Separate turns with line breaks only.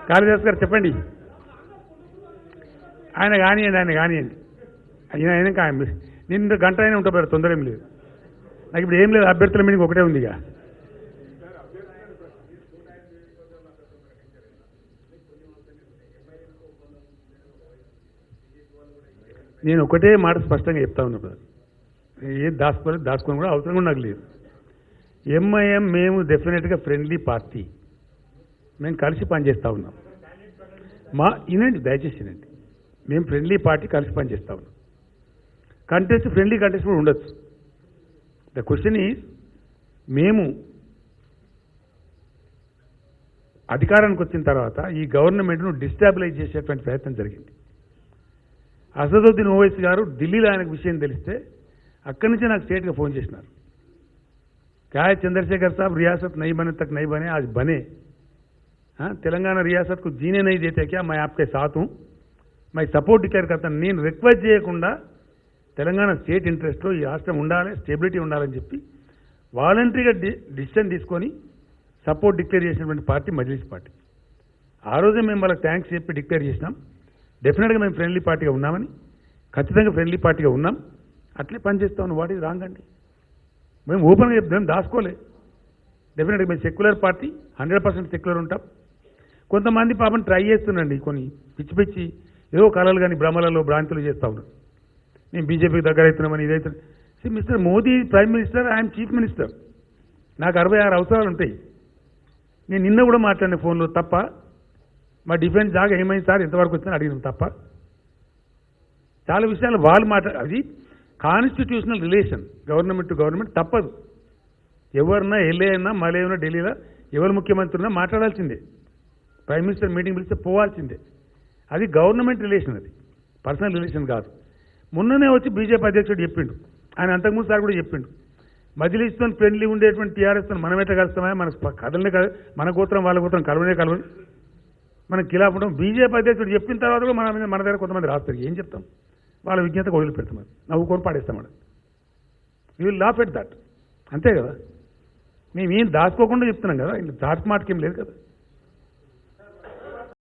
కాళిదాస్ గారు చెప్పండి. ఆయన కానివ్వండి ఆయన నిన్న గంట అయినా ఉంటారు, తొందర ఏం లేదు. నాకు ఇప్పుడు ఏం లేదు, అభ్యర్థుల మీటింగ్ ఒకటే ఉంది. ఇక నేను ఒకటే మాట స్పష్టంగా చెప్తా ఉన్నా బ్రదర్, ఏది దాచుకొని కూడా అవసరం కూడా నాకు లేదు. ఎంఐఎం మేము డెఫినెట్గా ఫ్రెండ్లీ పార్టీ, మేము కలిసి పనిచేస్తూ ఉన్నాం. వినండి దయచేసి వినండి, మేము ఫ్రెండ్లీ పార్టీ కలిసి పనిచేస్తూ ఉన్నాం. కంటెస్ట్ ఫ్రెండ్లీ కంటెస్ట్ కూడా ఉండొచ్చు. ద క్వశ్చన్ ఈజ్, మేము అధికారానికి వచ్చిన తర్వాత ఈ గవర్నమెంట్ను డిస్టాబిలైజ్ చేసేటువంటి ప్రయత్నం జరిగింది. అసదుద్దీన్ ఓవైసీ గారు ఢిల్లీలో ఆయనకు విషయం తెలిస్తే అక్కడి నుంచే నాకు స్టేట్గా ఫోన్ చేసినారు. क्या है चंद्रशेखर साहब, रियासत नहीं बने तक नहीं बने, आज बने. तेलंगाना रियासत को जीने नहीं देते क्या, मैं आपके साथ हूँ, मैं सपोर्ट डिक्लेयर करता. నేను రిక్వెస్ట్ చేయకుండా తెలంగాణ స్టేట్ ఇంట్రెస్ట్లో ఈ రాష్ట్రం ఉండాలి, స్టెబిలిటీ ఉండాలని చెప్పి వాలంటరీగా డిసిషన్ తీసుకొని సపోర్ట్ డిక్లేర్ చేసినటువంటి పార్టీ మజ్లిస్ పార్టీ. ఆ రోజే మేము వాళ్ళకి థ్యాంక్స్ చెప్పి డిక్లేర్ చేసినాం. డెఫినెట్గా మేము ఫ్రెండ్లీ పార్టీగా ఉన్నామని, ఖచ్చితంగా ఫ్రెండ్లీ పార్టీగా ఉన్నాం, అట్లే పనిచేస్తామని. వాట్ ఈజ్ రాంగ్ అండి? మేము ఓపెన్గా చెప్తాం, దాచుకోలే. డెఫినెట్గా మేము సెక్యులర్ పార్టీ, 100% సెక్యులర్ ఉంటాం. కొంతమంది పాపం ట్రై చేస్తున్నాండి, కొన్ని పిచ్చి పిచ్చి ఏదో కళలు కానీ భ్రమలలో భ్రాంతులు చేస్తూ ఉన్నారు. నేను బీజేపీకి దగ్గర అవుతున్నామని ఇదైతే. Mister Modi prime minister, I'm chief minister. నాకు 66 అవసరాలు ఉంటాయి. నేను నిన్న కూడా మాట్లాడిన ఫోన్లో తప్ప, మా డిఫెన్స్ జాగా ఏమైంది సార్, ఎంతవరకు వచ్చిందని అడిగినాం తప్ప. చాలా విషయాలు వాళ్ళు అది constitutional relation, government to government తప్పదు. ఎవరన్నా ఎల్ఏ అయినా మలే అయినా ఢిల్లీలో ఎవరు ముఖ్యమంత్రి ఉన్నా మాట్లాడాల్సిందే. ప్రైమ్ మినిస్టర్ మీటింగ్ పిలిస్తే పోవాల్సిందే. అది గవర్నమెంట్ రిలేషన్, అది పర్సనల్ రిలేషన్ కాదు. మొన్ననే వచ్చి బీజేపీ అధ్యక్షుడు చెప్పిండు, ఆయన అంతకుముందు సార్ కూడా చెప్పిండు, మజ్లిస్తో ఫ్రెండ్లీ ఉండేటువంటి టీఆర్ఎస్తో మనం ఎట్లా కలుస్తామా, మన కథలనే కాదు, మన గోత్రం వాళ్ళ గోత్రం కలవనే కలవని మనం ఖిలాఫ్ ఉంటాం. బీజేపీ అధ్యక్షుడు చెప్పిన తర్వాత కూడా మన దగ్గర కొంతమంది రాస్తారు. ఏం చెప్తాం, వాళ్ళ విజ్ఞతకు వదిలి పెడతామని, నవ్వుకొని పాడేస్తామని. You will laugh at that, అంతే కదా. మేమేం దాచుకోకుండా చెప్తున్నాం కదా, ఇంట్లో దాచి మాటకేం లేదు కదా.